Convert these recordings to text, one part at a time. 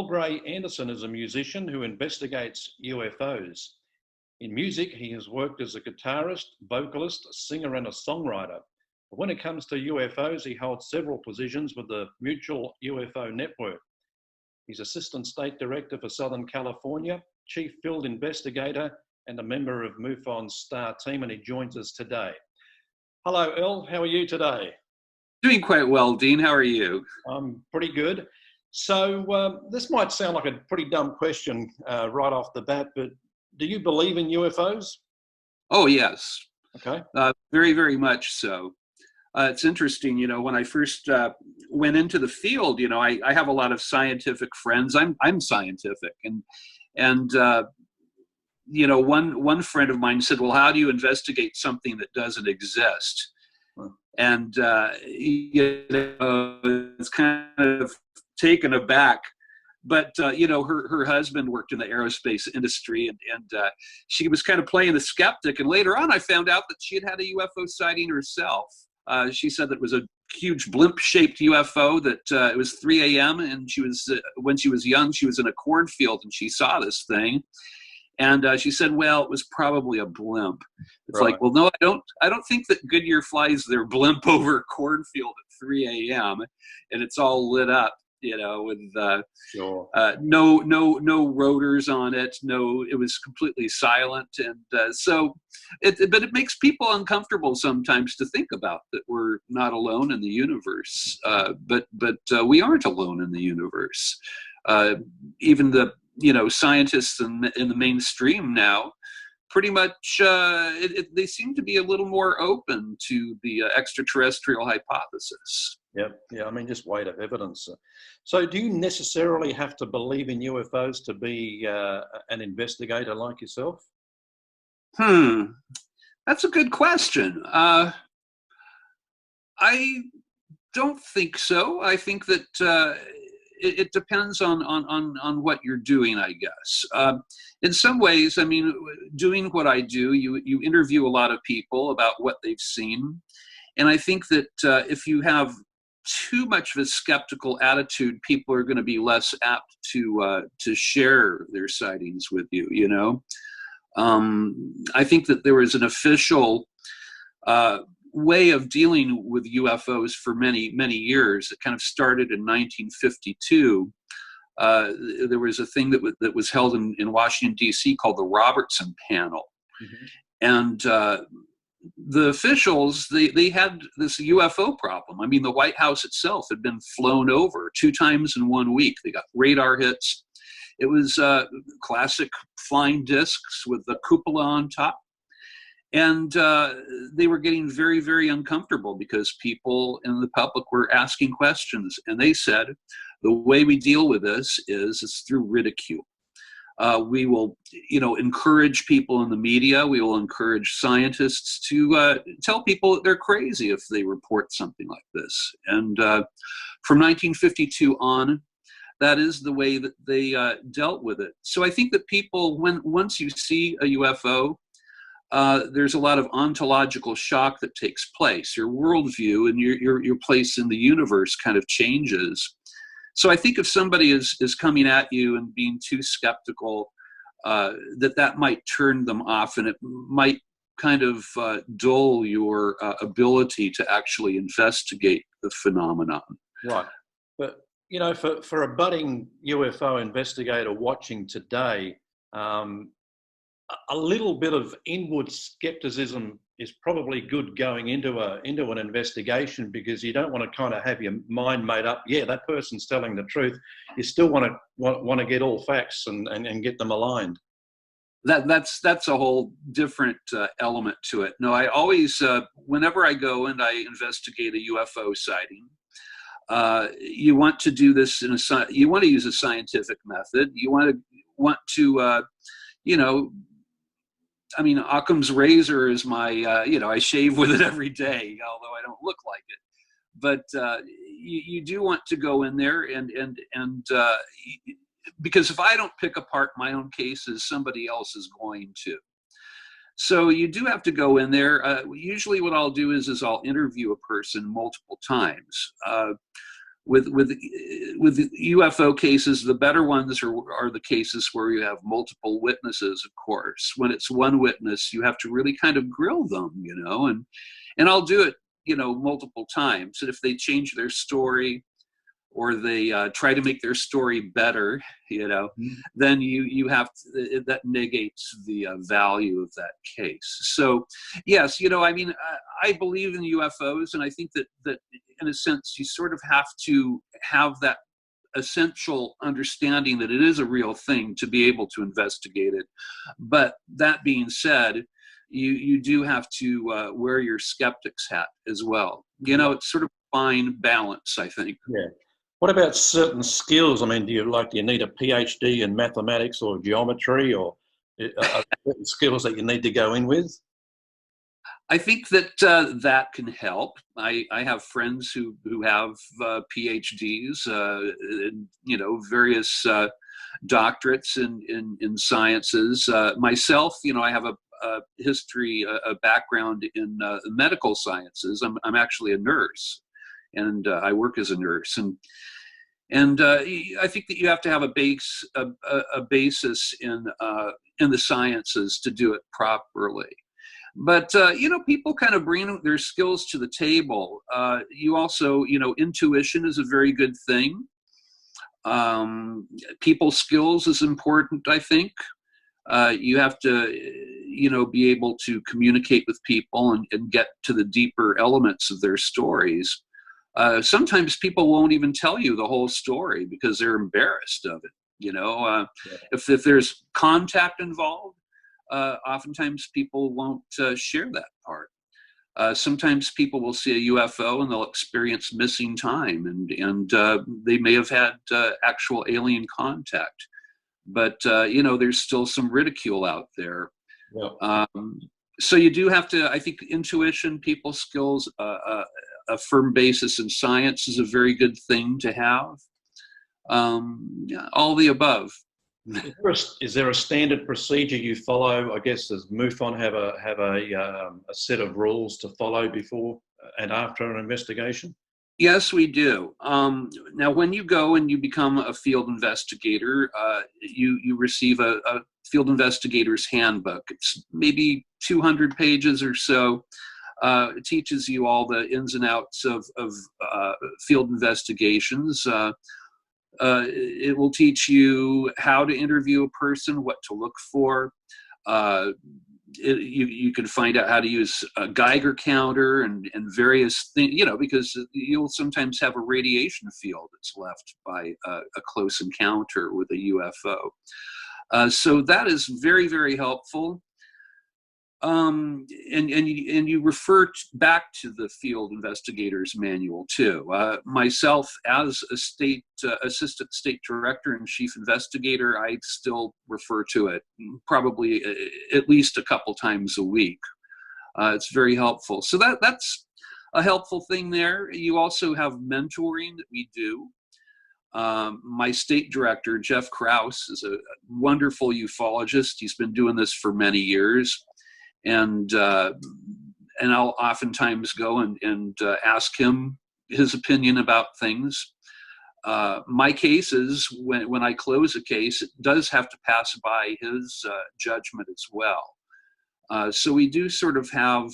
Earl Grey Anderson is a musician who investigates UFOs. In music, he has worked as a guitarist, vocalist, singer, and a songwriter. But when it comes to UFOs, he holds several positions with the Mutual UFO Network. He's Assistant State Director for Southern California, Chief Field Investigator, and a member of MUFON's STAR team, and he joins us today. Hello, Earl. How are you today? Doing quite well, Dean. How are you? I'm pretty good. So this might sound like a pretty dumb question right off the bat, but do you believe in UFOs? Oh, yes. Okay. Very, very much so. It's interesting, when I first went into the field, I have a lot of scientific friends. I'm scientific, and one friend of mine said, "Well, how do you investigate something that doesn't exist?" And it's kind of taken aback. But her husband worked in the aerospace industry, and she was kind of playing the skeptic. And later on, I found out that she had a UFO sighting herself. She said that it was a huge blimp-shaped UFO. That it was 3 a.m. and she was when she was young, she was in a cornfield and she saw this thing. And she said, "Well, it was probably a blimp." It's Right. like, well, no, I don't think that Goodyear flies their blimp over a cornfield at 3 a.m. and it's all lit up, with Sure. no rotors on it. No, it was completely silent. And but it makes people uncomfortable sometimes to think about that we're not alone in the universe. But we aren't alone in the universe. Even the scientists in the mainstream now, pretty much they seem to be a little more open to the extraterrestrial hypothesis. Yep. Yeah. I mean, just weight of evidence. So, do you necessarily have to believe in UFOs to be an investigator like yourself? That's a good question. I don't think so. I think that it depends on what you're doing, I guess. In some ways, I mean, doing what I do, you interview a lot of people about what they've seen. And I think that if you have too much of a skeptical attitude, people are going to be less apt to share their sightings with you, I think that there was an official way of dealing with UFOs for many, many years. It kind of started in 1952. There was a thing that was held in Washington, D.C. called the Robertson Panel. Mm-hmm. And the officials, they had this UFO problem. I mean, the White House itself had been flown over 2 times in 1 week. They got radar hits. It was classic flying discs with the cupola on top. And they were getting very, very uncomfortable because people in the public were asking questions. And they said, the way we deal with this is through ridicule. We will, encourage people in the media. We will encourage scientists to tell people that they're crazy if they report something like this. And from 1952 on, that is the way that they dealt with it. So I think that people, once you see a UFO, there's a lot of ontological shock that takes place. Your worldview and your place in the universe kind of changes. So I think if somebody is coming at you and being too skeptical, that might turn them off, and it might kind of dull your ability to actually investigate the phenomenon. Right. But, for a budding UFO investigator watching today, a little bit of inward skepticism is probably good going into an investigation, because you don't want to kind of have your mind made up. Yeah, that person's telling the truth. You still want to get all facts and get them aligned. That's a whole different element to it. No, I always, whenever I go and I investigate a UFO sighting, you want to do this you want to use a scientific method. You want to I mean, Occam's razor is my, I shave with it every day, although I don't look like it. But you do want to go in there and because if I don't pick apart my own cases, somebody else is going to. So you do have to go in there. Usually what I'll do is I'll interview a person multiple times. with UFO cases, the better ones are the cases where you have multiple witnesses. Of course, when it's one witness, you have to really kind of grill them, and I'll do it, multiple times. And if they change their story, or they try to make their story better, then you have to, that negates the value of that case. So, yes, I believe in UFOs, and I think that in a sense you sort of have to have that essential understanding that it is a real thing to be able to investigate it. But that being said, you do have to wear your skeptic's hat as well. It's sort of a fine balance, I think. Yeah. What about certain skills? I mean, do you need a PhD in mathematics or geometry, or are certain skills that you need to go in with? I think that that can help. I have friends who have PhDs, various doctorates in sciences. Myself, I have a history, a background in medical sciences. I'm actually a nurse, and I work as a nurse, and I think that you have to have a basis in the sciences to do it properly. But people kind of bring their skills to the table. You also, intuition is a very good thing. People skills is important, I think. You have to, be able to communicate with people and get to the deeper elements of their stories. Sometimes people won't even tell you the whole story because they're embarrassed of it. If there's contact involved, oftentimes people won't share that part. Sometimes people will see a UFO and they'll experience missing time, and they may have had actual alien contact. But, there's still some ridicule out there. Yeah. So you do have to, I think, intuition, people skills, a firm basis in science is a very good thing to have. All the above. Is there a standard procedure you follow? I guess does MUFON have a set of rules to follow before and after an investigation? Yes, we do. Now, when you go and you become a field investigator, you receive a field investigator's handbook. It's maybe 200 pages or so. It teaches you all the ins and outs of field investigations. It will teach you how to interview a person, what to look for. You can find out how to use a Geiger counter and various things, because you'll sometimes have a radiation field that's left by a close encounter with a UFO. So that is very, very helpful. And you refer back to the field investigator's manual too. Myself, as a assistant state director and chief investigator, I still refer to it probably at least a couple times a week. It's very helpful. So that's a helpful thing there. You also have mentoring that we do. My state director, Jeff Krause, is a wonderful ufologist. He's been doing this for many years. And I'll oftentimes go and ask him his opinion about things. My cases, when I close a case, it does have to pass by his judgment as well. So we do sort of have,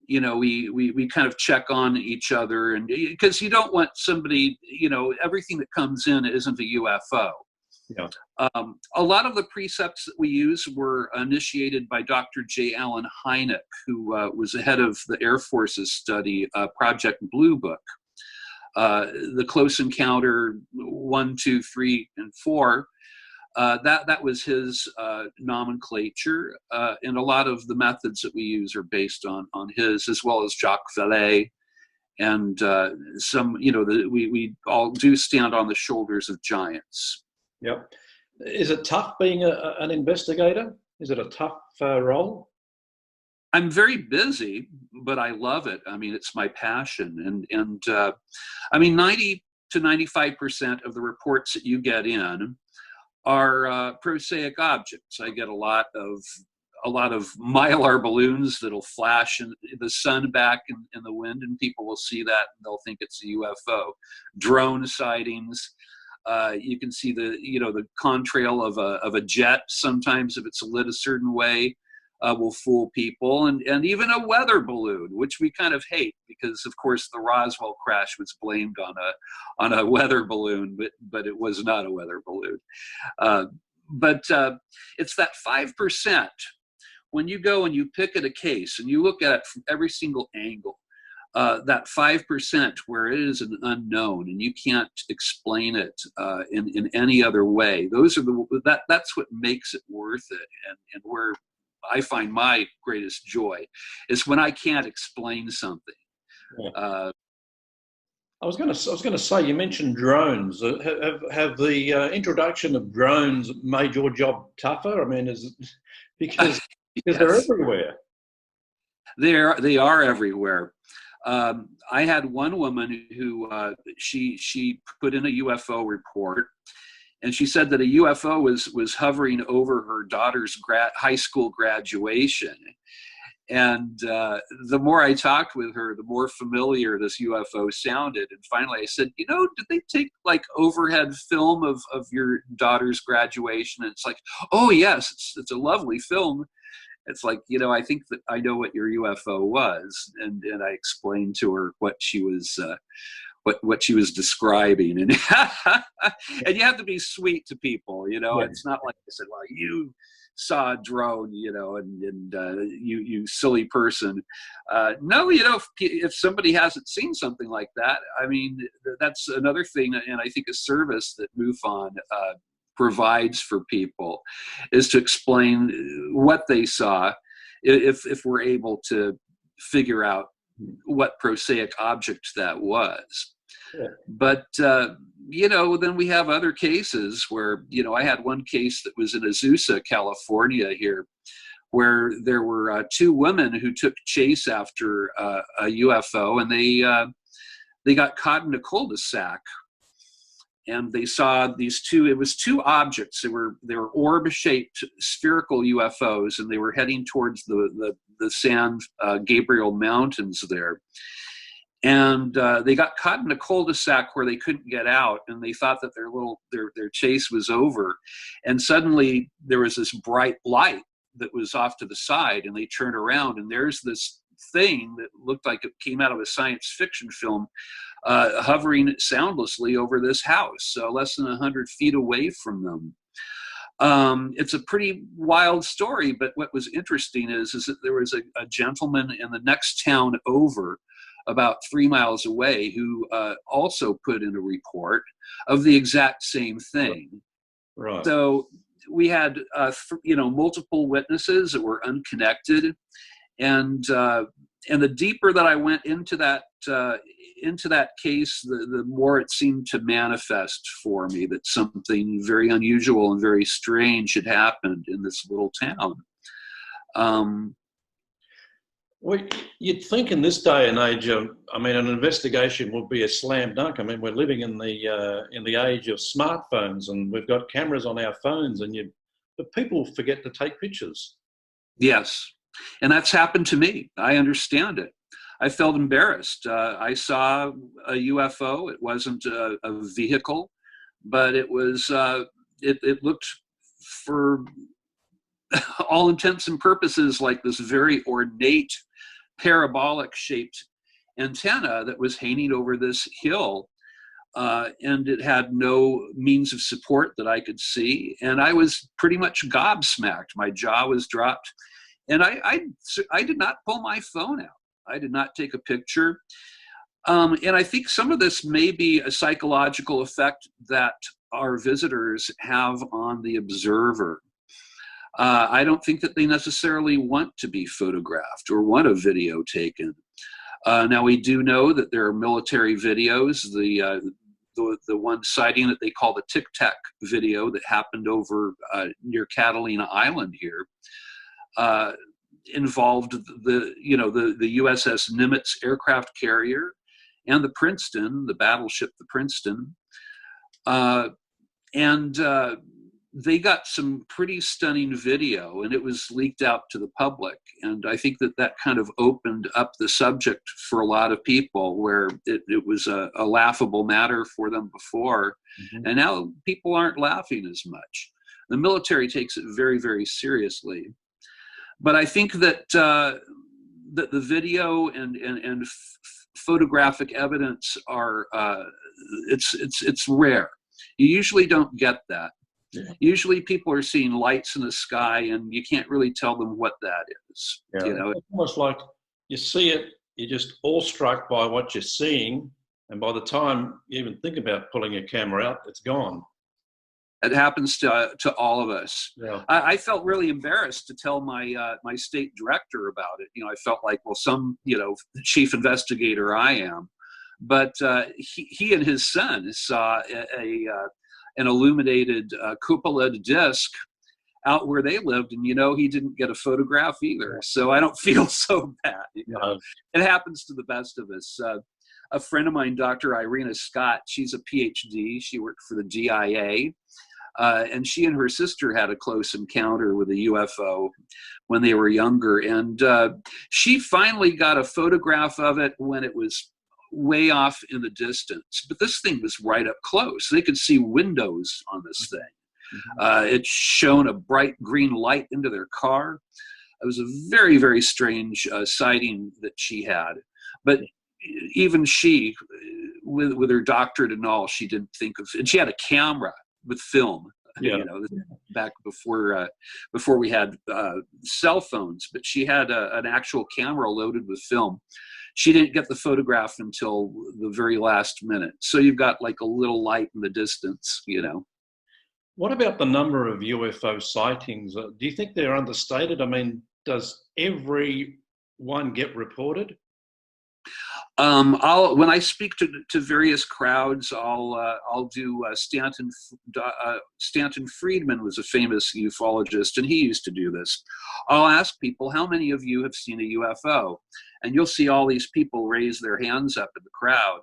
we kind of check on each other, and because you don't want somebody, everything that comes in isn't a UFO. Yeah. A lot of the precepts that we use were initiated by Dr. J. Allen Hynek, who was the head of the Air Force's study, Project Blue Book. The Close Encounter 1, 2, 3, and 4, that was his nomenclature, and a lot of the methods that we use are based on his, as well as Jacques Vallée, and some, we all do stand on the shoulders of giants. Yep. Is it tough being an investigator? Is it a tough role? I'm very busy, but I love it. I mean, it's my passion. And 90 to 95% of the reports that you get in are prosaic objects. I get a lot of a lot of mylar balloons that'll flash in the sun back in the wind, and people will see that and they'll think it's a UFO. Drone sightings. You can see the contrail of a jet. Sometimes if it's lit a certain way, will fool people, and even a weather balloon, which we kind of hate because, of course, the Roswell crash was blamed on a weather balloon, but it was not a weather balloon. But it's that 5%. When you go and you pick at a case and you look at it from every single angle, that 5% where it is an unknown and you can't explain it in any other way, that's what makes it worth it, and where I find my greatest joy is when I can't explain something. Yeah. I was going to say, you mentioned drones. Have the introduction of drones made your job tougher? I mean, because Yes. they're everywhere. They are everywhere. I had one woman who she put in a UFO report, and she said that a UFO was hovering over her daughter's high school graduation. And the more I talked with her, the more familiar this UFO sounded. And finally I said, did they take like overhead film of your daughter's graduation? And it's like, oh yes, it's a lovely film. It's like, I think that I know what your UFO was. And I explained to her what she was what she was describing. And and you have to be sweet to people, Yeah. It's not like I said, well, you saw a drone, and you silly person. No, if somebody hasn't seen something like that, I mean, that's another thing, and I think a service that MUFON provides for people is to explain what they saw, if we're able to figure out what prosaic object that was. Yeah. But then we have other cases where, I had one case that was in Azusa, California here, where there were two women who took chase after a UFO, and they got caught in a cul-de-sac, and they saw it was two objects. They were orb-shaped spherical UFOs, and they were heading towards the San Gabriel Mountains there. And they got caught in a cul-de-sac where they couldn't get out, and they thought that their chase was over. And suddenly there was this bright light that was off to the side, and they turned around, and there's this thing that looked like it came out of a science fiction film, hovering soundlessly over this house, less than 100 feet away from them. It's a pretty wild story, but what was interesting is that there was a gentleman in the next town over, about 3 miles away, who also put in a report of the exact same thing. Right. So we had multiple witnesses that were unconnected, and the deeper that I went into that case, the more it seemed to manifest for me that something very unusual and very strange had happened in this little town. Well, you'd think in this day and age, an investigation would be a slam dunk. I mean, we're living in the age of smartphones, and we've got cameras on our phones, but people forget to take pictures. Yes, and that's happened to me. I understand it. I felt embarrassed. I saw a UFO. It wasn't a vehicle, but it was. It looked, for all intents and purposes, like this very ornate parabolic shaped antenna that was hanging over this hill, and it had no means of support that I could see, and I was pretty much gobsmacked. My jaw was dropped, and I did not pull my phone out. I did not take a picture, and I think some of this may be a psychological effect that our visitors have on the observer. I don't think that they necessarily want to be photographed or want a video taken. Now, we do know that there are military videos. The one sighting that they call the Tic Tac video that happened over near Catalina Island here involved the USS Nimitz aircraft carrier and the Princeton, the battleship, the Princeton, and they got some pretty stunning video, and it was leaked out to the public. And I think that kind of opened up the subject for a lot of people, where it was a laughable matter for them before. Mm-hmm. And now people aren't laughing as much. The military takes it very, very seriously. But I think that that the video and photographic evidence are it's rare. You usually don't get that. Yeah. Usually people are seeing lights in the sky and you can't really tell them what that is. Yeah. You know, it's almost like you see it, you're just awestruck by what you're seeing, and by the time you even think about pulling your camera out, it's gone. It happens to all of us. Yeah. I felt really embarrassed to tell my my state director about it. You know, I felt like, well, some chief investigator I am, but he and his son saw an illuminated cupola disc out where they lived, and he didn't get a photograph either. So I don't feel so bad. No. It happens to the best of us. A friend of mine, Dr. Irina Scott, she's a PhD. She worked for the DIA, and she and her sister had a close encounter with a UFO when they were younger. And she finally got a photograph of it when it was way off in the distance, but this thing was right up close. They could see windows on this thing. Mm-hmm. It shone a bright green light into their car. It was a very, very strange sighting that she had. But even she, with her doctorate and all, she didn't think of, and she had a camera with film. Yeah. Back before we had cell phones, but she had an actual camera loaded with film. She didn't get the photograph until the very last minute. So you've got like a little light in the distance, What about the number of UFO sightings? Do you think they're understated? I mean, does every one get reported? When I speak to various crowds, I'll do Stanton Friedman was a famous ufologist, and he used to do this. I'll ask people, how many of you have seen a UFO? And you'll see all these people raise their hands up in the crowd.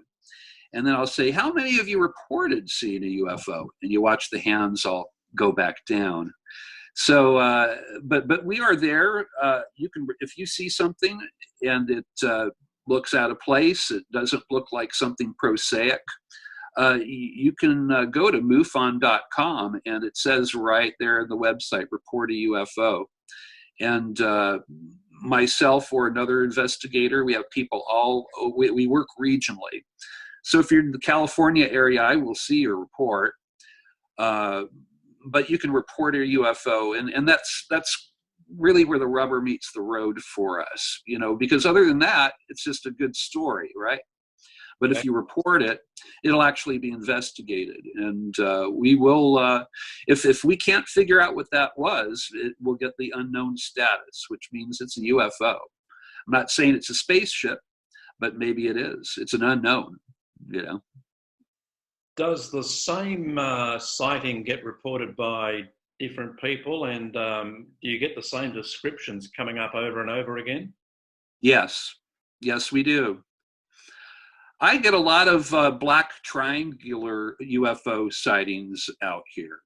And then I'll say, how many of you reported seeing a UFO? And you watch the hands all go back down. So, but we are there. You can, if you see something and it looks out of place, it doesn't look like something prosaic, you can go to MUFON.com, and it says right there on the website, report a UFO. And myself or another investigator, we have people we work regionally. So if you're in the California area, I will see your report. But you can report a UFO, and that's really where the rubber meets the road for us, because other than that, it's just a good story, right? But if you report it, it'll actually be investigated, and we will, if we can't figure out what that was, it will get the unknown status, which means it's a UFO. I'm not saying it's a spaceship, but maybe it is. It's an unknown, Does the same sighting get reported by different people, and do you get the same descriptions coming up over and over again? Yes, we do. I get a lot of black triangular UFO sightings out here.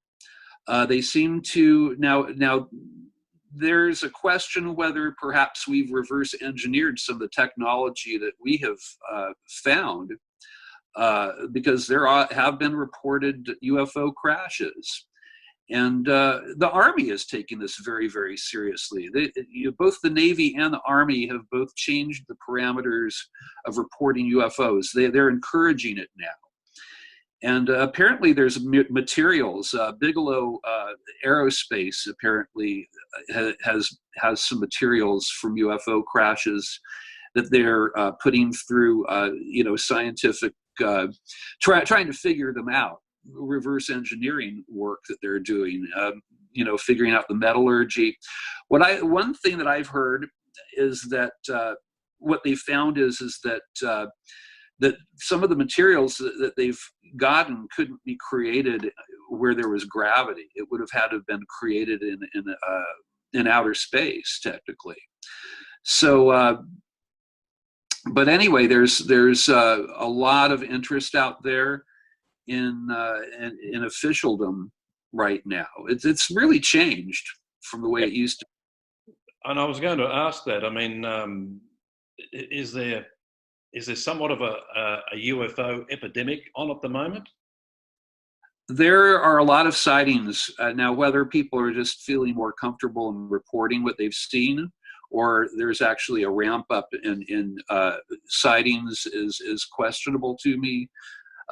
They seem to, now there's a question whether perhaps we've reverse engineered some of the technology that we have found, because there have been reported UFO crashes. And the Army is taking this very, very seriously. Both the Navy and the Army have both changed the parameters of reporting UFOs. They're encouraging it now. And apparently there's materials. Bigelow Aerospace apparently has some materials from UFO crashes that they're putting through, scientific, trying to figure them out. Reverse engineering work that they're doing, figuring out the metallurgy. One thing that I've heard is that what they found is that that some of the materials that they've gotten couldn't be created where there was gravity. It would have had to have been created in outer space, technically. So, but anyway, there's a lot of interest out there in officialdom right now. It's really changed from the way it used to. And I was going to ask that. I mean, is there somewhat of a UFO epidemic on at the moment? There are a lot of sightings now. Whether people are just feeling more comfortable in reporting what they've seen, or there's actually a ramp up in sightings is questionable to me.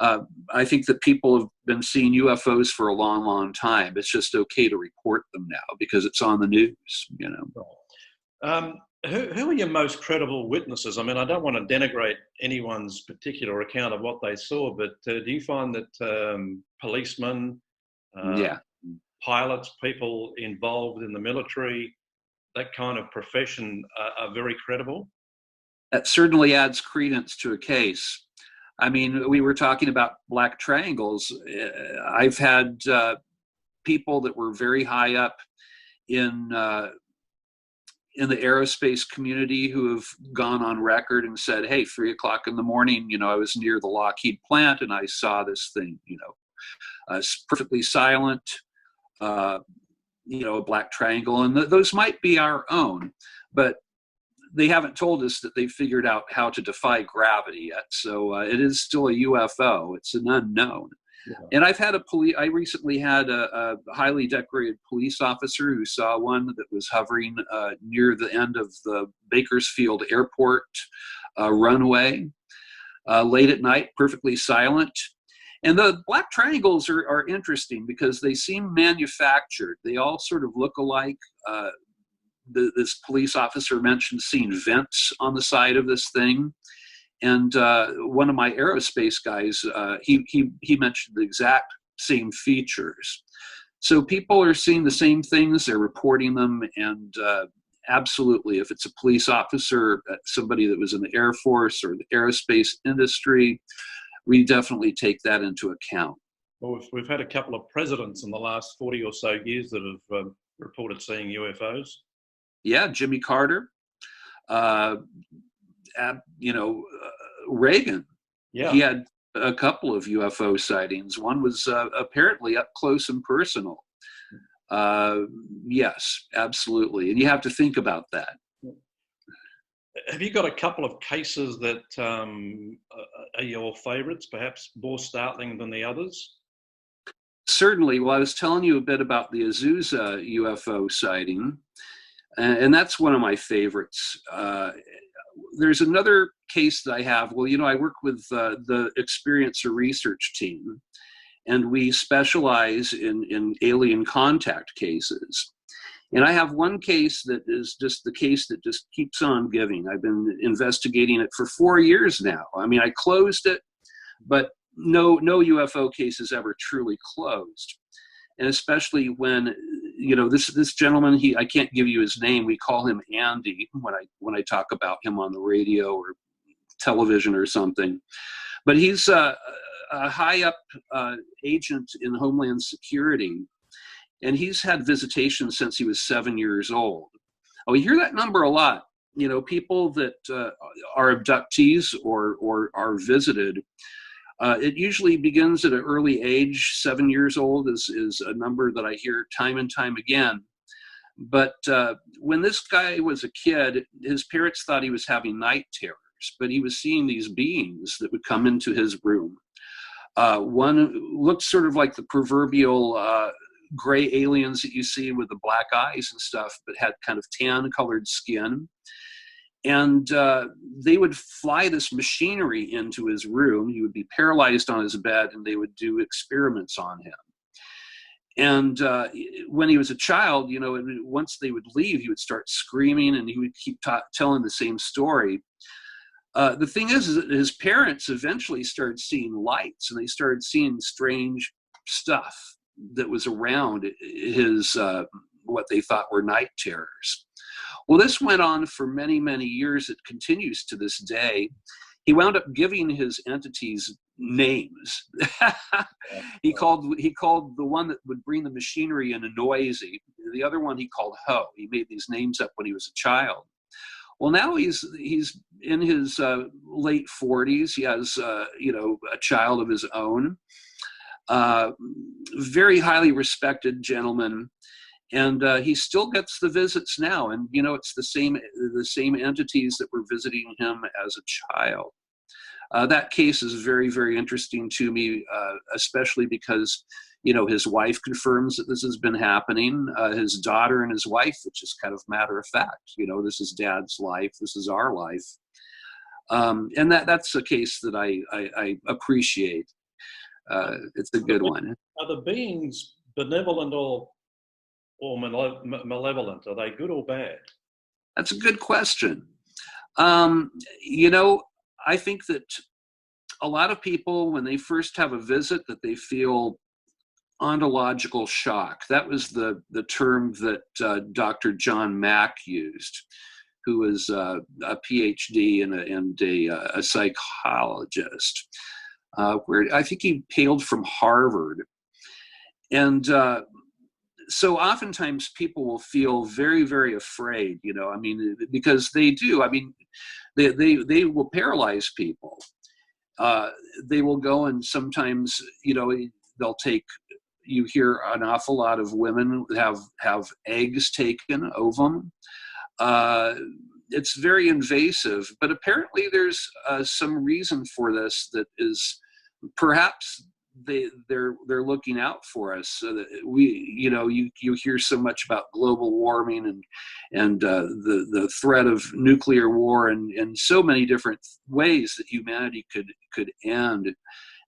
I think that people have been seeing UFOs for a long, long time. It's just okay to report them now because it's on the news, you know. Who are your most credible witnesses? I mean, I don't want to denigrate anyone's particular account of what they saw, but do you find that policemen, Yeah. pilots, people involved in the military, that kind of profession are very credible? That certainly adds credence to a case. I mean, we were talking about black triangles. I've had people that were very high up in the aerospace community who have gone on record and said, hey, 3 o'clock in the morning, you know, I was near the Lockheed plant and I saw this thing, you know, perfectly silent, you know, a black triangle. And those might be our own, but they haven't told us that they've figured out how to defy gravity yet. So it is still a UFO. It's an unknown. Yeah. And I recently had a highly decorated police officer who saw one that was hovering near the end of the Bakersfield Airport runway late at night, perfectly silent. And the black triangles are interesting because they seem manufactured. They all sort of look alike. This police officer mentioned seeing vents on the side of this thing. And one of my aerospace guys, he mentioned the exact same features. So people are seeing the same things, they're reporting them, and absolutely, if it's a police officer, somebody that was in the Air Force or the aerospace industry, we definitely take that into account. Well, we've had a couple of presidents in the last 40 or so years that have reported seeing UFOs. Yeah, Jimmy Carter. You know, Reagan, yeah. He had a couple of UFO sightings. One was apparently up close and personal. Yes, absolutely. And you have to think about that. Have you got a couple of cases that are your favorites, perhaps more startling than the others? Certainly. Well, I was telling you a bit about the Azusa UFO sighting, and that's one of my favorites. There's another case that I have. Well, you know, I work with the Experiencer research team, and we specialize in alien contact cases. And I have one case that is just the case that just keeps on giving. I've been investigating it for 4 years now. I mean, I closed it, but no UFO case is ever truly closed. And especially when, you know, this gentleman, I can't give you his name. We call him Andy when I talk about him on the radio or television or something. But he's a high up agent in Homeland Security, and he's had visitation since he was 7 years old. Oh, we hear that number a lot. You know, people that are abductees or are visited. It usually begins at an early age. 7 years old is a number that I hear time and time again. But when this guy was a kid, his parents thought he was having night terrors, but he was seeing these beings that would come into his room. One looked sort of like the proverbial gray aliens that you see with the black eyes and stuff, but had kind of tan colored skin. And they would fly this machinery into his room. He would be paralyzed on his bed, and they would do experiments on him. And when he was a child, you know, once they would leave, he would start screaming, and he would keep telling the same story. The thing is that his parents eventually started seeing lights, and they started seeing strange stuff that was around his what they thought were night terrors. Well, this went on for many, many years. It continues to this day. He wound up giving his entities names. He called the one that would bring the machinery in a Noisy. The other one he called Ho. He made these names up when he was a child. Well, now he's in his late 40s. He has you know, a child of his own. Very highly respected gentleman. And he still gets the visits now, and it's the same entities that were visiting him as a child. That case is very, very interesting to me, especially because his wife confirms that this has been happening. His daughter and his wife, which is kind of matter of fact. This is Dad's life. This is our life, and that's a case that I appreciate. It's a good one. Are the beings benevolent or malevolent? Are they good or bad? That's a good question. I think that a lot of people, when they first have a visit, that they feel ontological shock. That was the term that Dr. John Mack used, who was a PhD and a psychologist, where I think he hailed from Harvard. And so oftentimes people will feel very, very afraid, because they do. They will paralyze people. They will go, and sometimes, they'll take, you hear an awful lot of women have eggs taken, ovum. It's very invasive, but apparently there's some reason for this that is perhaps they're looking out for us, so that you hear so much about global warming and the threat of nuclear war and so many different ways that humanity could end,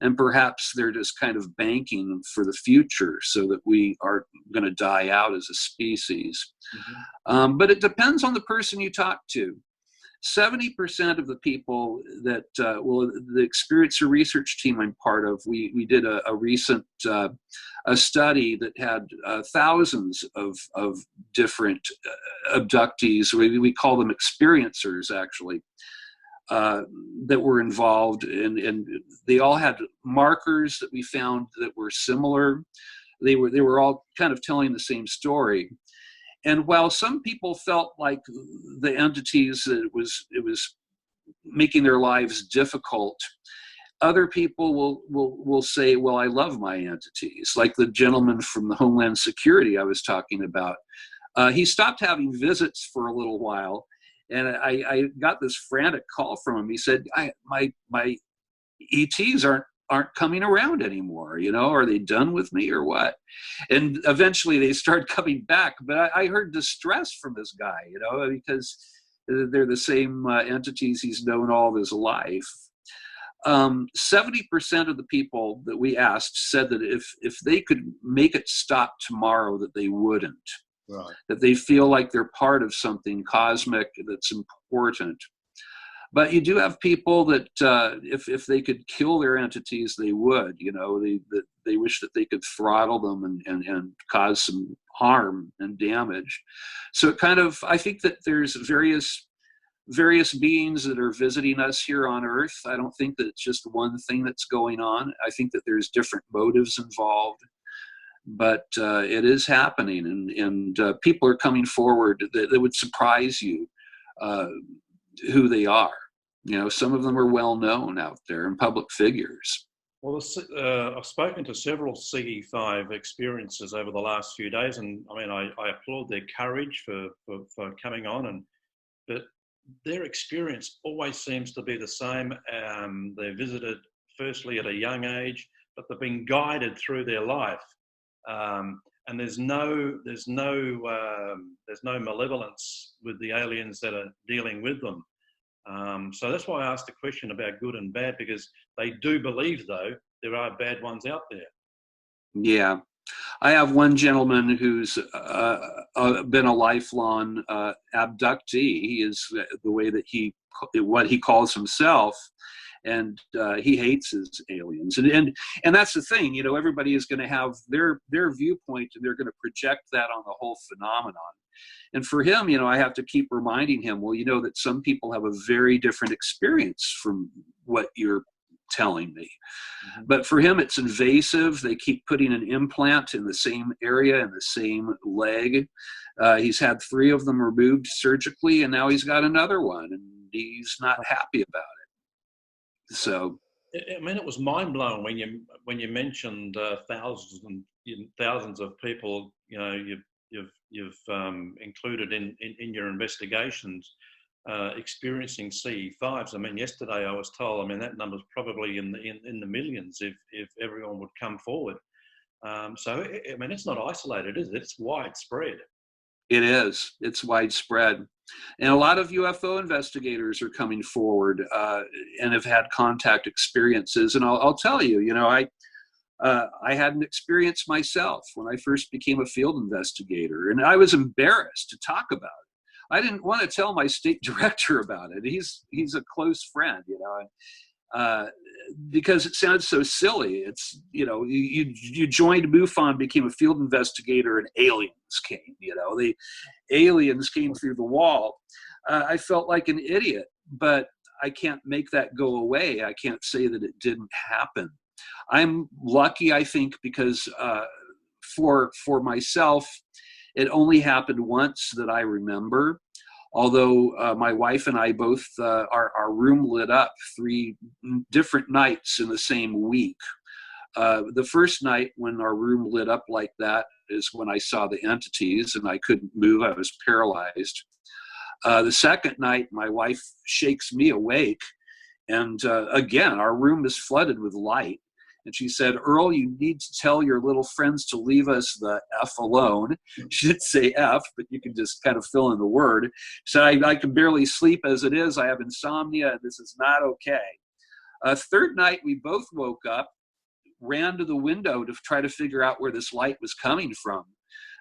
and perhaps they're just kind of banking for the future so that we are going to die out as a species. Mm-hmm. But it depends on the person you talk to. 70% of the people that, the Experiencer research team I'm part of, we did a recent a study that had thousands of different abductees. We call them experiencers, actually, that were involved, and they all had markers that we found that were similar. They were all kind of telling the same story. And while some people felt like the entities, it was making their lives difficult, other people will say, well, I love my entities. Like the gentleman from the Homeland Security I was talking about. He stopped having visits for a little while, and I got this frantic call from him. He said, my ETs aren't coming around anymore. Are they done with me or what? And eventually they start coming back. But I heard distress from this guy, because they're the same entities he's known all of his life. 70% of the people that we asked said that if they could make it stop tomorrow, that they wouldn't. Right. That they feel like they're part of something cosmic that's important. But you do have people that if they could kill their entities, they would. They wish that they could throttle them and cause some harm and damage. So it kind of, I think that there's various beings that are visiting us here on Earth. I don't think that it's just one thing that's going on. I think that there's different motives involved. But it is happening, and people are coming forward that would surprise you. Who they are. Some of them are well known out there and public figures. Well, I've spoken to several CE5 experiences over the last few days, and I applaud their courage for coming on, but their experience always seems to be the same. They're visited firstly at a young age, but they've been guided through their life, and there's no malevolence with the aliens that are dealing with them. So that's why I asked the question about good and bad, because they do believe, though, there are bad ones out there. Yeah. I have one gentleman who's been a lifelong abductee. He is the way that what he calls himself, and he hates his aliens. And that's the thing, everybody is going to have their viewpoint, and they're going to project that on the whole phenomenon. And for him, I have to keep reminding him, well, that some people have a very different experience from what you're telling me. Mm-hmm. But for him, it's invasive. They keep putting an implant in the same area, in the same leg. He's had 3 of them removed surgically, and now he's got another one, and he's not happy about it. So I mean, it was mind blowing when you mentioned thousands and thousands of people. You've included in your investigations experiencing CE5s. I mean, yesterday I was told. I mean, that number's probably in the millions if everyone would come forward. So I mean, it's not isolated, is it? It's widespread. It is. It's widespread. And a lot of UFO investigators are coming forward and have had contact experiences. And I'll tell you, I had an experience myself when I first became a field investigator, and I was embarrassed to talk about it. I didn't want to tell my state director about it. He's a close friend, because it sounds so silly. It's, you joined MUFON, became a field investigator, and aliens came. The aliens came through the wall. I felt like an idiot, but I can't make that go away. I can't say that it didn't happen. I'm lucky, I think, because for myself, it only happened once that I remember. Although my wife and I both, our room lit up 3 different nights in the same week. The first night when our room lit up like that is when I saw the entities and I couldn't move. I was paralyzed. The second night, my wife shakes me awake. And again, our room is flooded with light. And she said, "Earl, you need to tell your little friends to leave us the F alone." She didn't say F, but you can just kind of fill in the word. She said, I can barely sleep as it is. I have insomnia, and this is not okay. Third night, we both woke up, ran to the window to try to figure out where this light was coming from.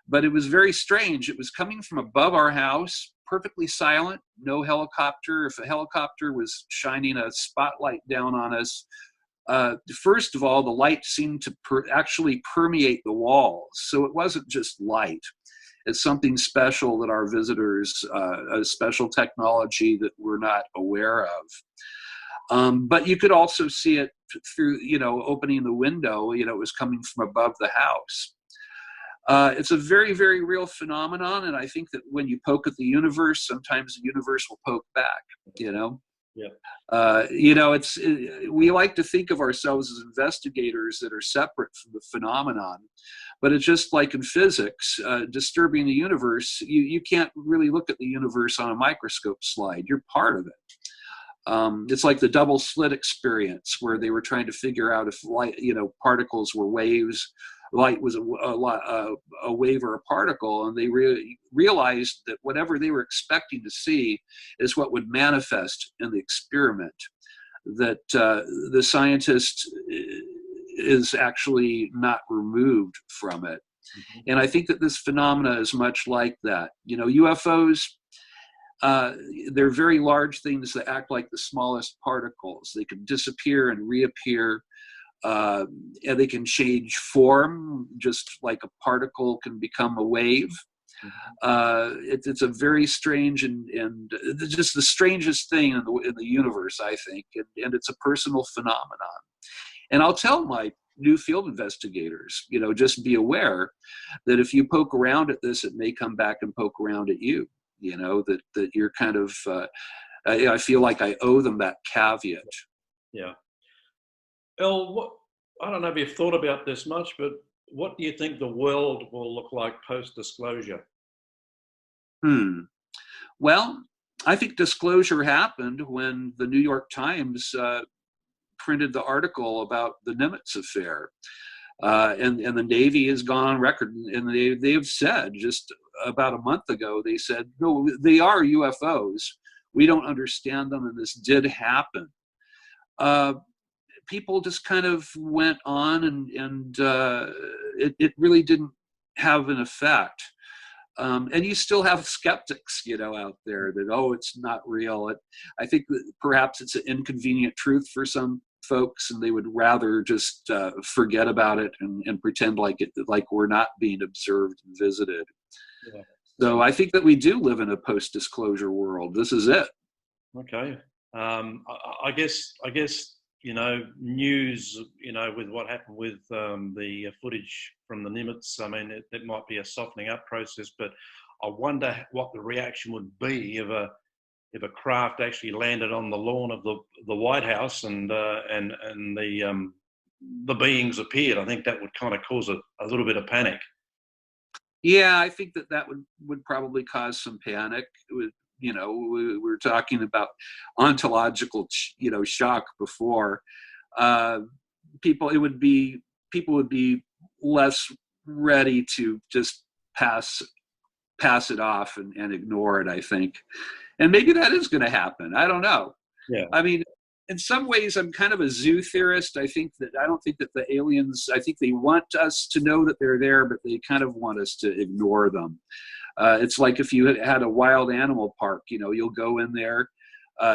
But it was very strange. It was coming from above our house, perfectly silent, no helicopter. If a helicopter was shining a spotlight down on us, first of all, the light seemed to actually permeate the walls. So it wasn't just light. It's something special that our visitors, a special technology that we're not aware of. But you could also see it through, opening the window, it was coming from above the house. It's a very, very real phenomenon. And I think that when you poke at the universe, sometimes the universe will poke back, Yeah. We like to think of ourselves as investigators that are separate from the phenomenon, but it's just like in physics, disturbing the universe. You can't really look at the universe on a microscope slide. You're part of it. It's like the double slit experience where they were trying to figure out if light, particles were waves. Light was a wave or a particle, and they realized that whatever they were expecting to see is what would manifest in the experiment, that the scientist is actually not removed from it. Mm-hmm. And I think that this phenomena is much like that. UFOs, they're very large things that act like the smallest particles. They can disappear and reappear. And they can change form, just like a particle can become a wave. It's a very strange and just the strangest thing in the universe, I think, and it's a personal phenomenon. And I'll tell my new field investigators, just be aware that if you poke around at this, it may come back and poke around at you. That you're kind of. I feel like I owe them that caveat. Yeah. Earl, I don't know if you've thought about this much, but what do you think the world will look like post-disclosure? Well, I think disclosure happened when the New York Times printed the article about the Nimitz affair. And the Navy has gone on record, and they have said just about a month ago, they said, no, they are UFOs. We don't understand them, and this did happen. People just kind of went on, and it really didn't have an effect. And you still have skeptics, out there that, oh, it's not real. I think that perhaps it's an inconvenient truth for some folks, and they would rather just forget about it and pretend like we're not being observed and visited. Yeah. So I think that we do live in a post-disclosure world. This is it. Okay. I guess. News, with what happened with the footage from the Nimitz, I mean, it might be a softening up process, but I wonder what the reaction would be of if a craft actually landed on the lawn of the White House and the beings appeared. I think that would kind of cause a little bit of panic. Yeah, I think that would probably cause some panic. It would, we were talking about ontological, shock before. People would be less ready to just pass it off and ignore it, I think. And maybe that is going to happen. I don't know. Yeah. I mean, in some ways, I'm kind of a zoo theorist. I don't think that the aliens, I think they want us to know that they're there, but they kind of want us to ignore them. It's like if you had a wild animal park, you'll go in there.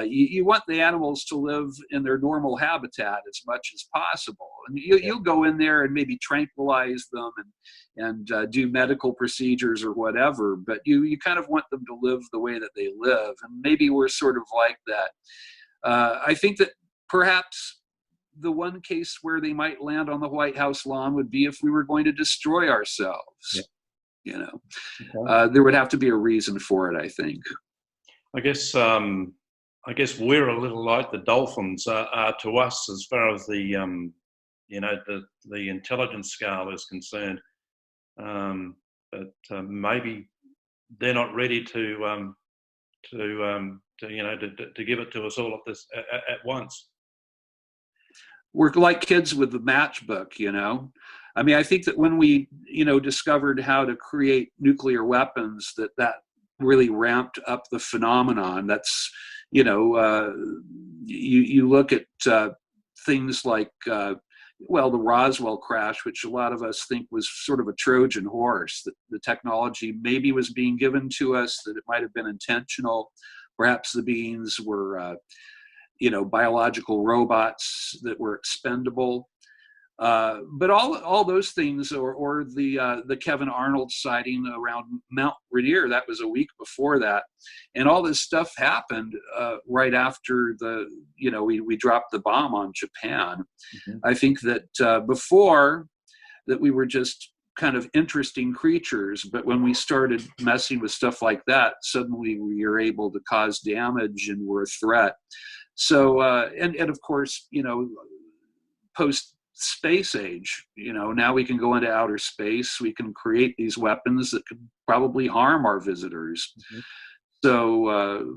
You want the animals to live in their normal habitat as much as possible. And you'll go in there and maybe tranquilize them and do medical procedures or whatever, but you kind of want them to live the way that they live. And maybe we're sort of like that. I think that perhaps the one case where they might land on the White House lawn would be if we were going to destroy ourselves. Yeah. Okay. There would have to be a reason for it, I think. I guess we're a little like the dolphins are to us as far as the intelligence scale is concerned. But maybe they're not ready to give it to us all at once. We're like kids with the matchbook, I mean, I think that when we, discovered how to create nuclear weapons, that really ramped up the phenomenon. That's, you look at things like, the Roswell crash, which a lot of us think was sort of a Trojan horse, that the technology maybe was being given to us, that it might have been intentional. Perhaps the beings were, biological robots that were expendable. But all those things, or the Kevin Arnold sighting around Mount Rainier, that was a week before that, and all this stuff happened right after we dropped the bomb on Japan. Mm-hmm. I think that before that we were just kind of interesting creatures, but when we started messing with stuff like that, suddenly we were able to cause damage and were a threat. So and of course, post space age, now we can go into outer space, we can create these weapons that could probably harm our visitors. Mm-hmm. So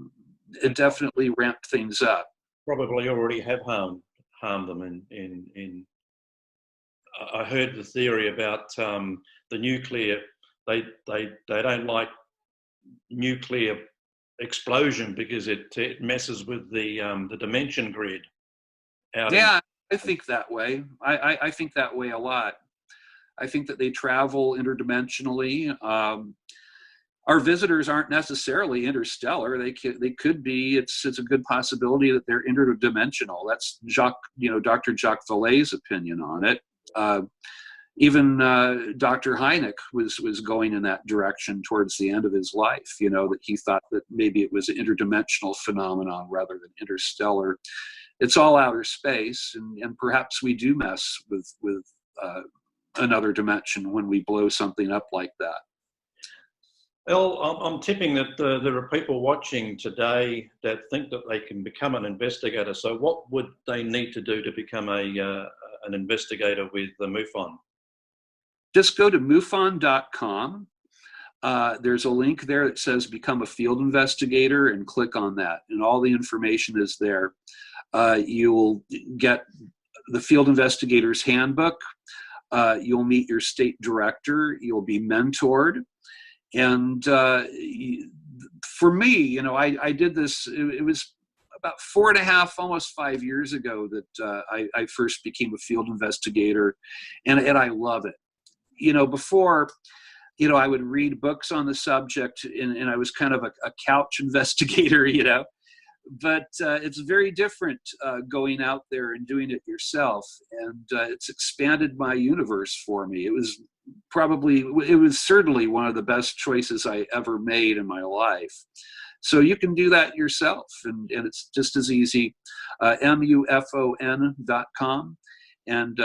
it definitely ramped things up. Probably already have harmed them in I heard the theory about the nuclear, they don't like nuclear explosion because it messes with the dimension grid. I think that way. I think that way a lot. I think that they travel interdimensionally. Our visitors aren't necessarily interstellar. They could be. It's a good possibility that they're interdimensional. That's Dr. Jacques Vallée's opinion on it. Even Dr. Hynek was going in that direction towards the end of his life. That he thought that maybe it was an interdimensional phenomenon rather than interstellar. It's all outer space, and perhaps we do mess with another dimension when we blow something up like that. Well, I'm tipping that there are people watching today that think that they can become an investigator. So what would they need to do to become an investigator with the MUFON? Just go to MUFON.com. There's a link there that says become a field investigator, and click on that, and all the information is there. You'll get the Field Investigator's Handbook. You'll meet your state director. You'll be mentored. And for me, I did this, it was about 4.5, almost 5 years ago that I first became a field investigator, and I love it. Before, I would read books on the subject, and I was kind of a couch investigator, but it's very different going out there and doing it yourself, and it's expanded my universe for me. It was certainly one of the best choices I ever made in my life. So you can do that yourself, and it's just as easy. MUFON.com, and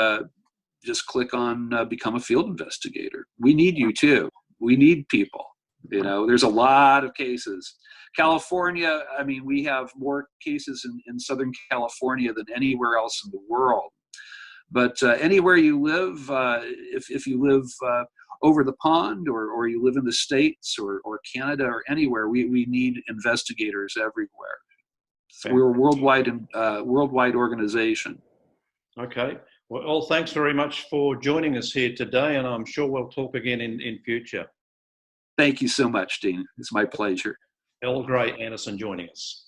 just click on Become a Field Investigator. We need you too. We need people. You know, there's a lot of cases. California, I mean, we have more cases in Southern California than anywhere else in the world. But anywhere you live, if you live over the pond, or you live in the States or Canada or anywhere, we need investigators everywhere. So we're a worldwide organization. Okay. Well, thanks very much for joining us here today, and I'm sure we'll talk again in future. Thank you so much, Dean. It's my pleasure. Earl Grey Anderson joining us.